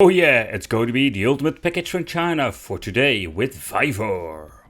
Oh yeah, it's going to be the ultimate package from China for today with Vevor.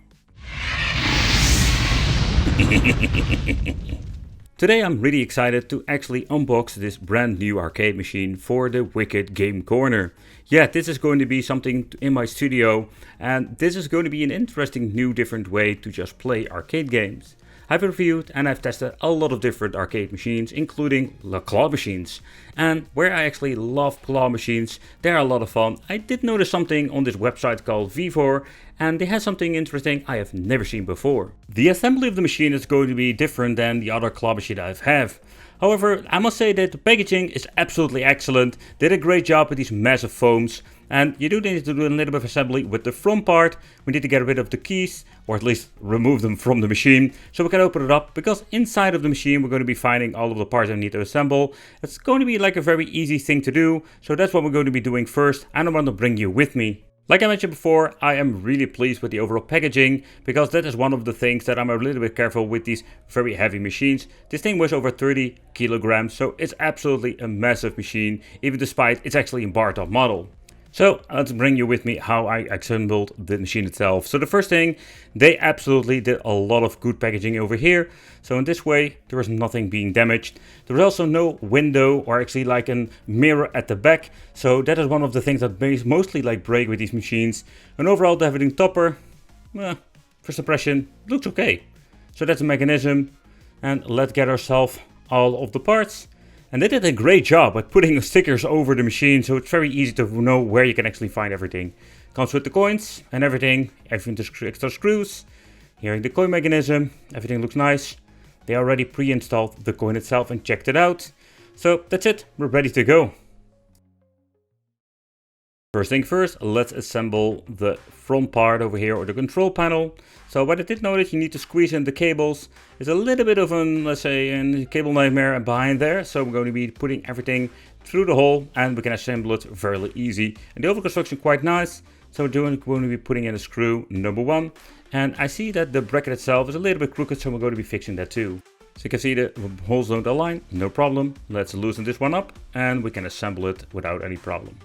Today I'm really excited to actually unbox this brand new arcade machine for the Wicked Game Corner. Yeah, this is going to be something in my studio, and this is going to be an interesting new different way to just play arcade games. I've reviewed and I've tested a lot of different arcade machines, including claw machines. And where I actually love claw machines, they're a lot of fun. I did notice something on this website called Vevor, and they had something interesting I have never seen before. The assembly of the machine is going to be different than the other claw machine I have. However, I must say that the packaging is absolutely excellent. They did a great job with these massive foams. And you do need to do a little bit of assembly with the front part. We need to get rid of the keys, or at least remove them from the machine, so we can open it up, because inside of the machine we're going to be finding all of the parts I need to assemble. It's going to be like a very easy thing to do, so that's what we're going to be doing first, and I want to bring you with me. Like I mentioned before, I am really pleased with the overall packaging, because that is one of the things that I'm a little bit careful with these very heavy machines. This thing weighs over 30 kilograms, so it's absolutely a massive machine, even despite it's actually a bar top model. So let's bring you with me how I assembled the machine itself. So the first thing, they absolutely did a lot of good packaging over here. So in this way, there was nothing being damaged. There was also no window or actually like a mirror at the back. So that is one of the things that mostly like break with these machines. And overall, the everything topper, first impression, looks okay. So that's the mechanism. And let's get ourselves all of the parts. And they did a great job at putting stickers over the machine, so it's very easy to know where you can actually find everything. Comes with the coins and everything the extra screws. Here the coin mechanism, everything looks nice. They already pre-installed the coin itself and checked it out. So that's it, we're ready to go. First thing first, let's assemble the front part over here, or the control panel. So what I did notice, you need to squeeze in the cables. There's a little bit of an, let's say, a cable nightmare behind there. So we're going to be putting everything through the hole, and we can assemble it fairly easy. And the overall construction quite nice. So we're going to be putting in a screw number 1. And I see that the bracket itself is a little bit crooked, so we're going to be fixing that too. So you can see the holes don't align, no problem. Let's loosen this one up, and we can assemble it without any problem.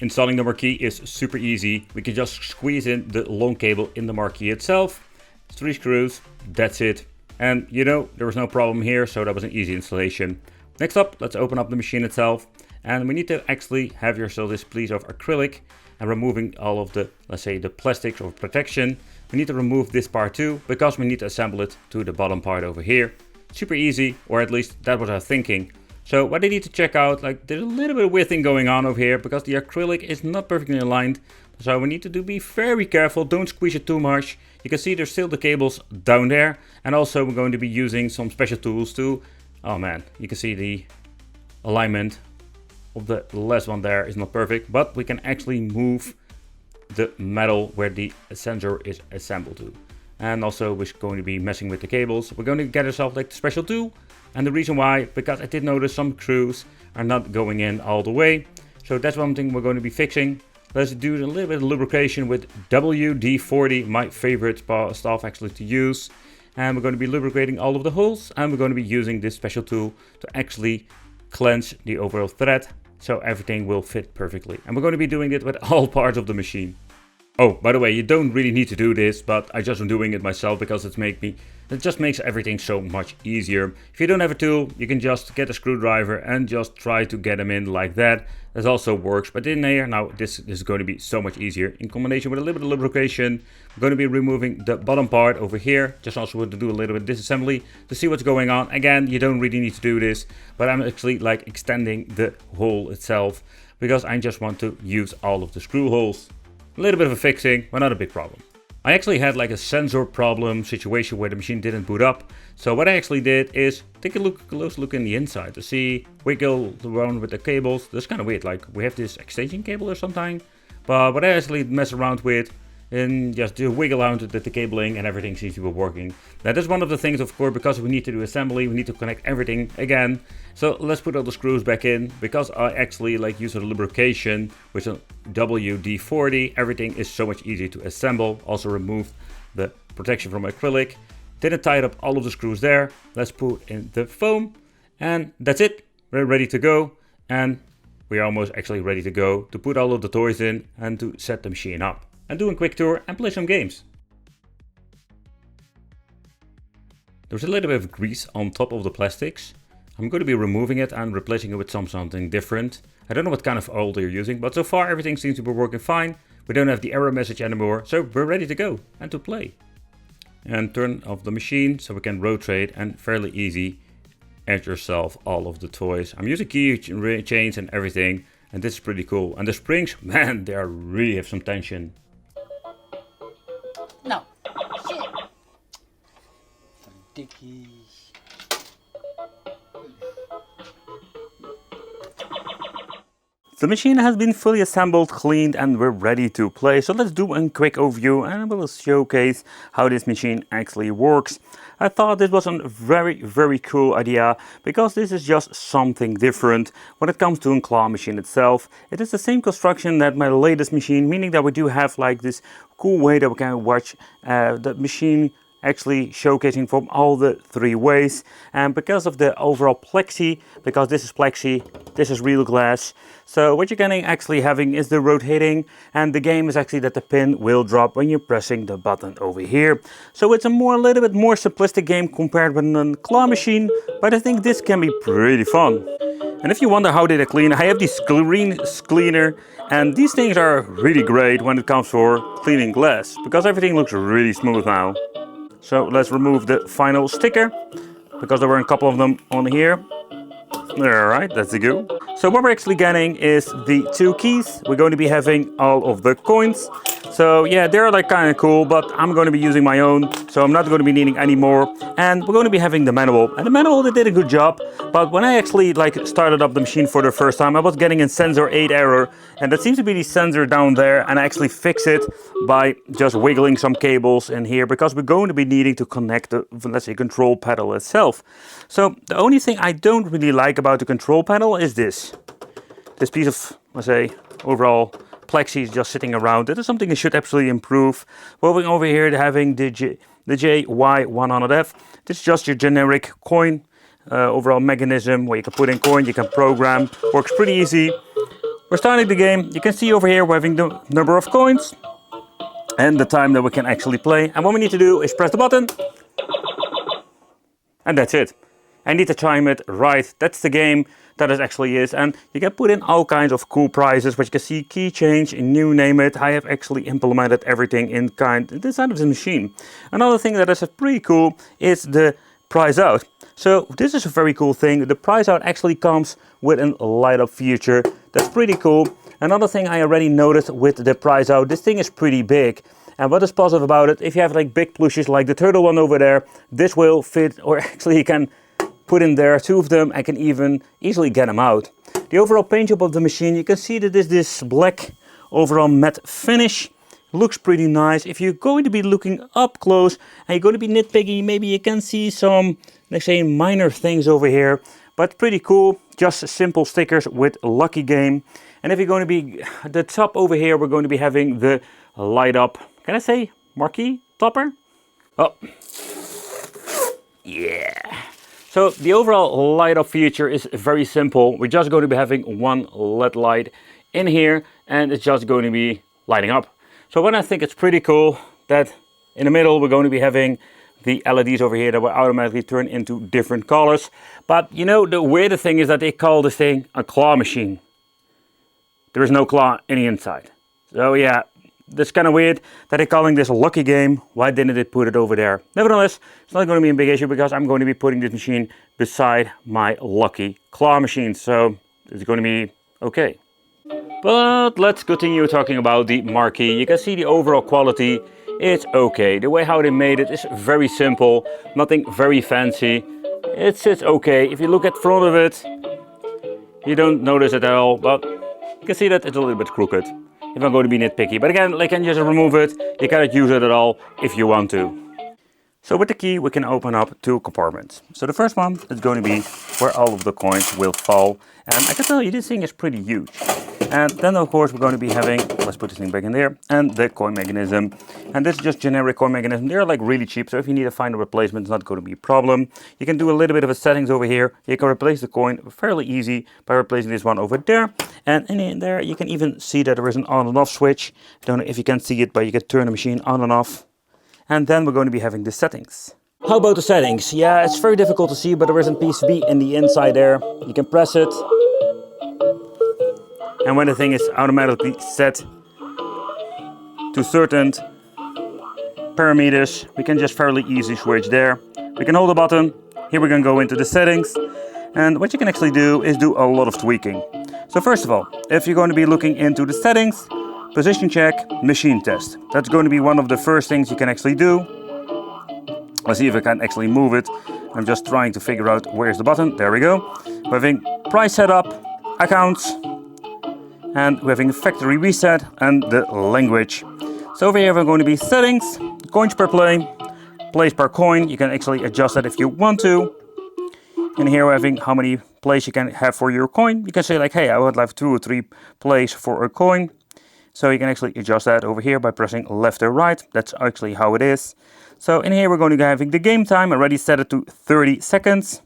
Installing the marquee is super easy. We can just squeeze in the long cable in the marquee itself. 3 screws, that's it. And you know, there was no problem here, so that was an easy installation. Next up, let's open up the machine itself. And we need to actually have yourself this piece of acrylic, and removing all of the, let's say, the plastics of protection. We need to remove this part too, because we need to assemble it to the bottom part over here. Super easy, or at least that was our thinking. So what I need to check out, like there's a little bit of weird thing going on over here, because the acrylic is not perfectly aligned. So we need to be very careful, don't squeeze it too much. You can see there's still the cables down there. And also we're going to be using some special tools to, oh man, you can see the alignment of the last one there is not perfect, but we can actually move the metal where the sensor is assembled to. And also we're going to be messing with the cables. We're going to get ourselves like the special tool. And the reason why, because I did notice some screws are not going in all the way. So that's one thing we're going to be fixing. Let's do a little bit of lubrication with WD-40, my favorite stuff actually to use. And we're going to be lubricating all of the holes. And we're going to be using this special tool to actually cleanse the overall thread, so everything will fit perfectly. And we're going to be doing it with all parts of the machine. Oh, by the way, you don't really need to do this, but I just am doing it myself because it just makes everything so much easier. If you don't have a tool, you can just get a screwdriver and just try to get them in like that. That also works, but in here, now this is going to be so much easier. In combination with a little bit of lubrication, I'm going to be removing the bottom part over here. Just also to do a little bit of disassembly to see what's going on. Again, you don't really need to do this, but I'm actually like extending the hole itself, because I just want to use all of the screw holes. A little bit of a fixing, but not a big problem. I actually had like a sensor problem situation where the machine didn't boot up. So what I actually did is take a close look in the inside to see, wiggle around with the cables. That's kind of weird, like we have this extension cable or something. But what I actually mess around with and just do wiggle around the cabling, and everything seems to be working. That is one of the things, of course, because we need to do assembly, we need to connect everything again. So let's put all the screws back in, because I actually like use a lubrication with a WD-40. Everything is so much easier to assemble. Also removed the protection from acrylic. Didn't tie up all of the screws there. Let's put in the foam, and that's it. We're ready to go. And we are almost actually ready to go to put all of the toys in and to set the machine up and do a quick tour and play some games. There's a little bit of grease on top of the plastics. I'm going to be removing it and replacing it with something different. I don't know what kind of oil they're using, but so far everything seems to be working fine. We don't have the error message anymore, so we're ready to go and to play. And turn off the machine so we can rotate and fairly easy add yourself all of the toys. I'm using key chains and everything, and this is pretty cool. And the springs, man, they really have some tension. No. Shit. Dickies. The machine has been fully assembled, cleaned, and we're ready to play. So let's do a quick overview and we'll showcase how this machine actually works. I thought this was a very cool idea because this is just something different when it comes to a claw machine itself. It is the same construction that my latest machine, meaning that we do have like this cool way that we can watch the machine actually showcasing from all the three ways. And because of the overall plexi, because this is plexi, this is real glass. So what you're going to actually having is the rotating, and the game is actually that the pin will drop when you're pressing the button over here. So it's a little bit more simplistic game compared with a claw machine, but I think this can be pretty fun. And if you wonder how did I clean, I have this screen cleaner, and these things are really great when it comes for cleaning glass, because everything looks really smooth now. So let's remove the final sticker, because there were a couple of them on here. Alright, that's the go. So what we're actually getting is the two keys. We're going to be having all of the coins. So yeah, they're like kind of cool, but I'm going to be using my own, so I'm not going to be needing any more. And we're going to be having the manual. And the manual, they did a good job, but when I actually started up the machine for the first time, I was getting a sensor 8 error, and that seems to be the sensor down there, and I actually fix it by just wiggling some cables in here, because we're going to be needing to connect the, let's say, control panel itself. So the only thing I don't really like about the control panel is this piece of, let's say, overall plexi is just sitting around. It is something that should absolutely improve. Moving over here, having the JY100F. This is just your generic coin overall mechanism where you can put in coin, you can program. Works pretty easy. We're starting the game. You can see over here we're having the number of coins and the time that we can actually play. And what we need to do is press the button, and that's it. I need to time it right. That's the game that it actually is. And you can put in all kinds of cool prizes, which you can see key change, you name it. I have actually implemented everything inside of the machine. Another thing that is pretty cool is the prize out. So this is a very cool thing. The prize out actually comes with a light up feature. That's pretty cool. Another thing I already noticed with the prize out, this thing is pretty big. And what is positive about it, if you have like big plushes like the turtle one over there, this will fit, or actually you can put in there 2 of them. I can even easily get them out. The overall paint job of the machine, you can see that this black overall matte finish. Looks pretty nice. If you're going to be looking up close and you're going to be nitpicky, maybe you can see some, let's say, minor things over here. But pretty cool. Just simple stickers with Lucky Game. And if you're going to be at the top over here, we're going to be having the light up, can I say marquee topper? Oh, yeah. So the overall light up feature is very simple. We're just going to be having one LED light in here, and it's just going to be lighting up. So what I think it's pretty cool that in the middle we're going to be having the LEDs over here that will automatically turn into different colors. But you know, the weird thing is that they call this thing a claw machine. There is no claw in the inside. So yeah, that's kind of weird that they're calling this a Lucky Game. Why didn't they put it over there? Nevertheless, it's not going to be a big issue because I'm going to be putting this machine beside my Lucky claw machine. So it's going to be okay. But let's continue talking about the marquee. You can see the overall quality. It's okay. The way how they made it is very simple. Nothing very fancy. It's okay. If you look at front of it, you don't notice it at all. But you can see that it's a little bit crooked. If I'm going to be nitpicky. But again, I can just remove it. You cannot use it at all if you want to. So with the key, we can open up 2 compartments. So the first one is going to be where all of the coins will fall. And I can tell you, this thing is pretty huge. And then of course we're going to be having, let's put this thing back in there, and the coin mechanism. And this is just generic coin mechanism. They're like really cheap, so if you need to find a replacement, it's not going to be a problem. You can do a little bit of a settings over here. You can replace the coin fairly easy by replacing this one over there. And in there you can even see that there is an on and off switch. I don't know if you can see it, but you can turn the machine on and off. And then we're going to be having the settings. How about the settings? Yeah, it's very difficult to see, but there is a PCB in the inside there. You can press it. And when the thing is automatically set to certain parameters, we can just fairly easily switch there. We can hold the button. Here we're going to go into the settings. And what you can actually do is do a lot of tweaking. So first of all, if you're going to be looking into the settings, position check, machine test. That's going to be one of the first things you can actually do. Let's see if I can actually move it. I'm just trying to figure out where's the button. There we go. We're having price setup, accounts, and we're having a factory reset and the language. So over here we're going to be settings, coins per play, plays per coin. You can actually adjust that if you want to. And here we're having how many plays you can have for your coin. You can say like, hey, I would like 2 or 3 plays for a coin. So you can actually adjust that over here by pressing left or right. That's actually how it is. So in here we're going to be having the game time. I already set it to 30 seconds.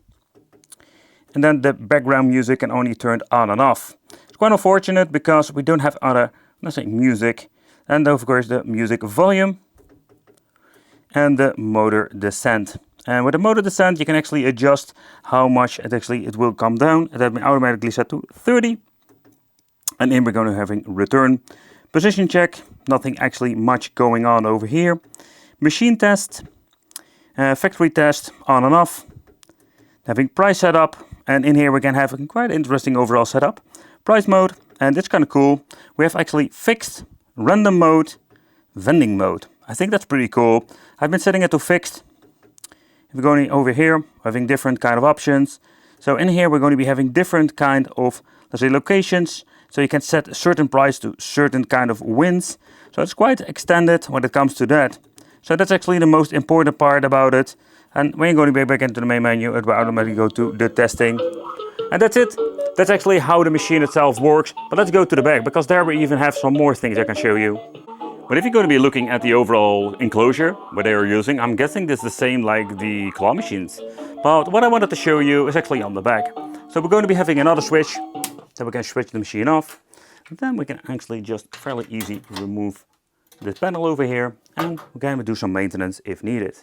And then the background music can only turn on and off. It's quite unfortunate because we don't have other, let's say, music. And of course the music volume and the motor descent. And with the motor descent you can actually adjust how much it will come down. It has been automatically set to 30. And then we're going to having return. Position check, nothing actually much going on over here. Machine test, factory test, on and off. Having price setup, and in here we can have a quite interesting overall setup. Price mode, and it's kind of cool. We have actually fixed, random mode, vending mode. I think that's pretty cool. I've been setting it to fixed. If we're going over here, having different kind of options. So in here we're going to be having different kind of, let's say, locations. So you can set a certain price to certain kind of wins. So it's quite extended when it comes to that. So that's actually the most important part about it. And when you're going to be back into the main menu, it will automatically go to the testing. And that's it. That's actually how the machine itself works. But let's go to the back, because there we even have some more things I can show you. But if you're going to be looking at the overall enclosure, what they are using, I'm guessing this is the same like the claw machines. But what I wanted to show you is actually on the back. So we're going to be having another switch. So we can switch the machine off. And then we can actually just fairly easy remove this panel over here, and we can do some maintenance if needed.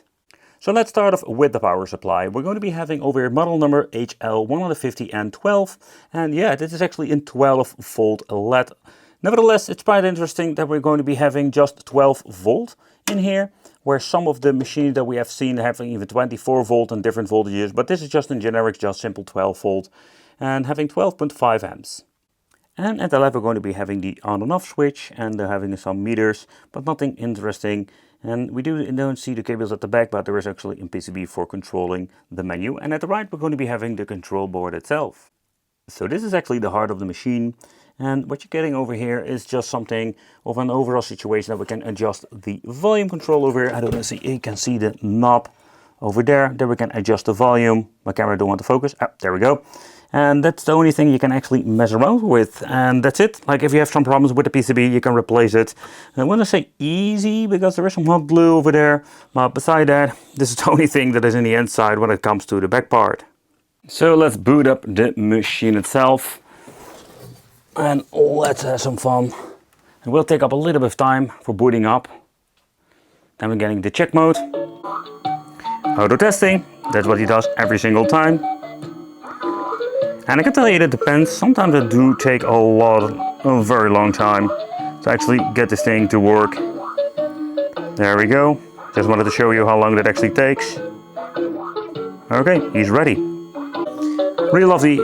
So let's start off with the power supply. We're going to be having over here model number HL150N12, and yeah, this is actually in 12 volt LED. Nevertheless, it's quite interesting that we're going to be having just 12 volt in here, where some of the machines that we have seen having even 24 volt and different voltages, but this is just in generic, just simple 12 volt, and having 12.5 amps. And at the left we're going to be having the on and off switch, and having some meters, but nothing interesting. And we don't see the cables at the back, but there is actually a PCB for controlling the menu. And at the right we're going to be having the control board itself. So this is actually the heart of the machine. And what you're getting over here is just something of an overall situation that we can adjust the volume control over here. I don't know, see, you can see the knob over there. There we can adjust the volume. My camera don't want to focus. Ah, there we go. And that's the only thing you can actually mess around with, and that's it. Like if you have some problems with the PCB, you can replace it. And I want to say easy because there is some hot glue over there, but beside that, this is the only thing that is in the inside when it comes to the back part. So let's boot up the machine itself, and let's have some fun. It will take up a little bit of time for booting up. Then we're getting the check mode. Auto testing, that's what he does every single time. And I can tell you that it depends. Sometimes it do take a very long time to actually get this thing to work. There we go. Just wanted to show you how long that actually takes. Okay, he's ready. Really lovely,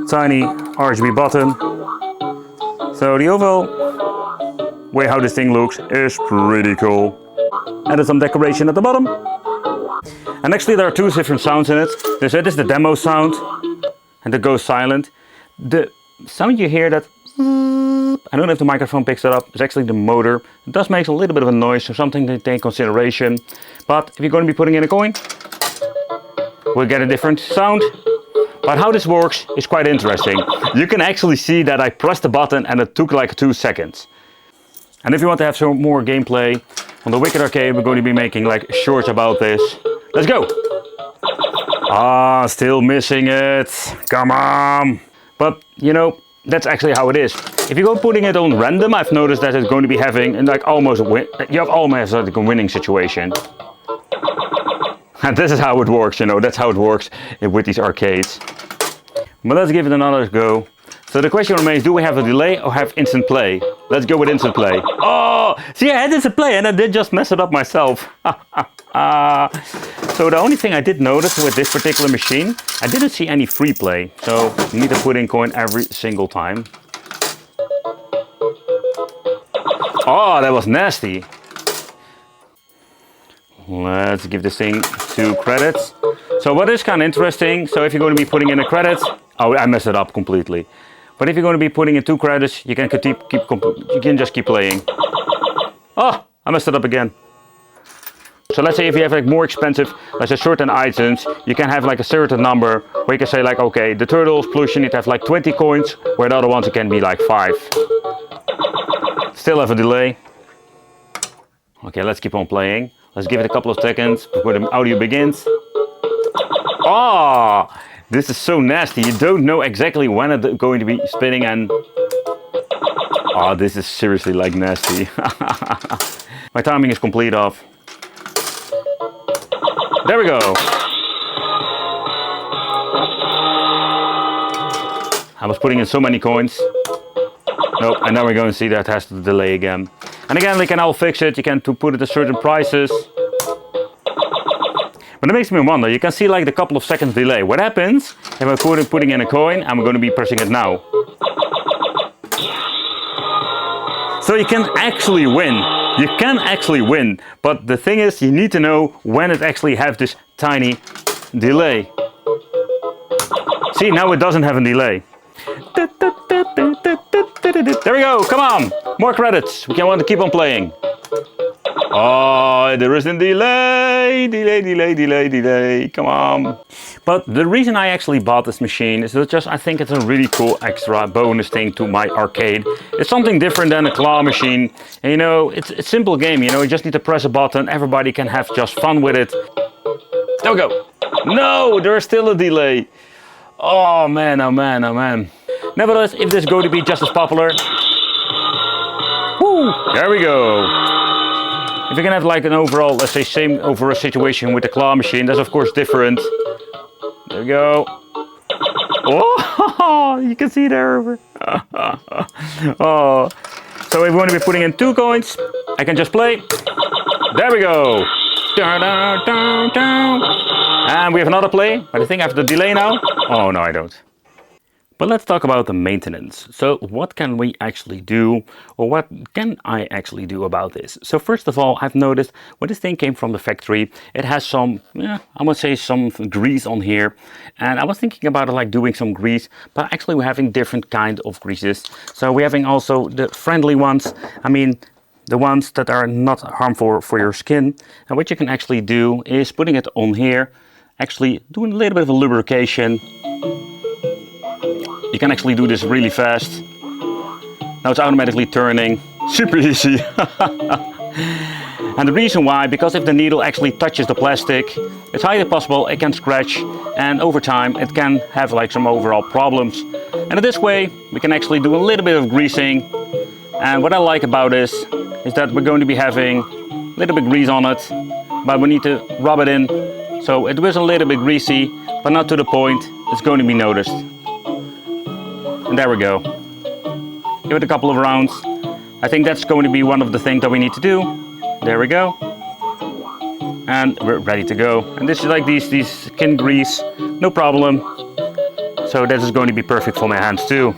tiny RGB button. So the overall way how this thing looks is pretty cool. Added some decoration at the bottom. And actually there are 2 different sounds in it. This is the demo sound. And it goes silent. The sound you hear, that I don't know if the microphone picks it up, it's actually the motor. It does make a little bit of a noise, so something to take consideration. But if you're going to be putting in a coin, we'll get a different sound. But how this works is quite interesting. You can actually see that I pressed the button and it took like 2 seconds. And if you want to have some more gameplay on the Wicked Arcade, we're going to be making like shorts about this. Let's go! Ah, still missing it. Come on! But you know, that's actually how it is. If you go putting it on random, I've noticed that it's going to be having like almost a win. You have almost like a winning situation. And this is how it works, you know, that's how it works with these arcades. But let's give it another go. So the question remains, do we have a delay or have instant play? Let's go with instant play. Oh, see, I had instant play and I did just mess it up myself. So the only thing I did notice with this particular machine, I didn't see any free play. So you need to put in coin every single time. Oh, that was nasty. Let's give this thing 2 credits. So what is kind of interesting, so if you're going to be putting in a credit, oh, I messed it up completely. But if you're going to be putting in 2 credits, you can just keep playing. Oh, I messed it up again. So let's say if you have like more expensive, let's say certain items, you can have like a certain number where you can say like, okay, the turtles plus you need to have like 20 coins, where the other ones it can be like 5. Still have a delay. Okay, let's keep on playing. Let's give it a couple of seconds before the audio begins. Oh, this is so nasty. You don't know exactly when it's going to be spinning and... Oh, this is seriously like nasty. My timing is complete off. There we go. I was putting in so many coins. Nope, and now we're going to see that has to delay again. And again, they can all fix it. You can put it at certain prices. But it makes me wonder, you can see like the couple of seconds delay. What happens if I'm putting in a coin and I'm going to be pressing it now? So you can actually win. You can actually win. But the thing is, you need to know when it actually has this tiny delay. See, now it doesn't have a delay. There we go, come on! More credits. We can want to keep on playing. Oh, there is a delay, delay, come on. But the reason I actually bought this machine is that I think it's a really cool extra bonus thing to my arcade. It's something different than a claw machine. And you know, it's a simple game, you know, you just need to press a button, everybody can have just fun with it. There we go. No, there is still a delay. Oh man, oh man, oh man. Nevertheless, if this is going to be just as popular, woo, there we go. If you can have like an overall, let's say same overall situation with the claw machine, that's of course different. There we go. Oh, you can see there. Oh, so if we want to be putting in 2 coins, I can just play. There we go. And we have another play, but I think I have the delay now. Oh no, I don't. But let's talk about the maintenance. So what can we actually do, or what can I actually do about this? So first of all, I've noticed when this thing came from the factory, it has some, I would say some grease on here. And I was thinking about it like doing some grease, but actually we're having different kind of greases. So we're having also the friendly ones. I mean, the ones that are not harmful for your skin. And what you can actually do is putting it on here, actually doing a little bit of a lubrication. You can actually do this really fast. Now it's automatically turning. Super easy. And the reason why, because if the needle actually touches the plastic, it's highly possible it can scratch, and over time it can have like some overall problems. And in this way we can actually do a little bit of greasing. And what I like about this is that we're going to be having a little bit grease on it, but we need to rub it in. So it was a little bit greasy, but not to the point it's going to be noticed. And there we go. Give it a couple of rounds. I think that's going to be one of the things that we need to do. There we go. And we're ready to go. And this is like these skin grease, no problem. So this is going to be perfect for my hands too.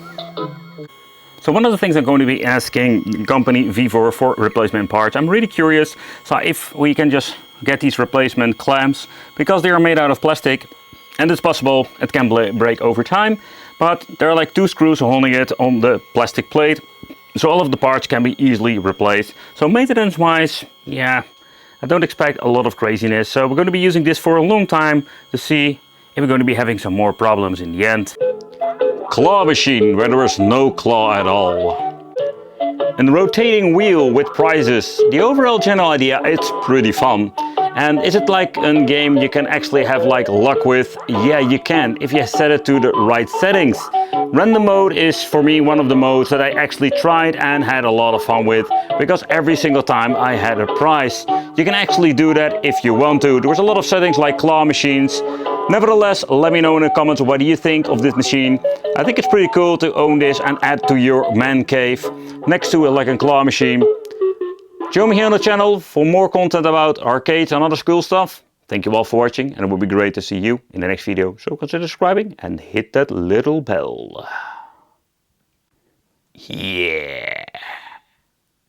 So one of the things I'm going to be asking company Vevor for replacement parts. I'm really curious, so if we can just get these replacement clamps, because they are made out of plastic, and it's possible it can break over time, but there are like 2 screws holding it on the plastic plate, so all of the parts can be easily replaced. So maintenance wise, yeah, I don't expect a lot of craziness. So we're going to be using this for a long time to see if we're going to be having some more problems in the end. Claw machine where there is no claw at all. And rotating wheel with prizes. The overall general idea, it's pretty fun. And is it like a game you can actually have like luck with? Yeah, you can, if you set it to the right settings. Random mode is for me one of the modes that I actually tried and had a lot of fun with, because every single time I had a prize. You can actually do that if you want to. There's a lot of settings like claw machines. Nevertheless, let me know in the comments what do you think of this machine. I think it's pretty cool to own this and add to your man cave next to like a claw machine. Join me here on the channel for more content about arcades and other cool stuff. Thank you all for watching, and it would be great to see you in the next video. So consider subscribing and hit that little bell. Yeah.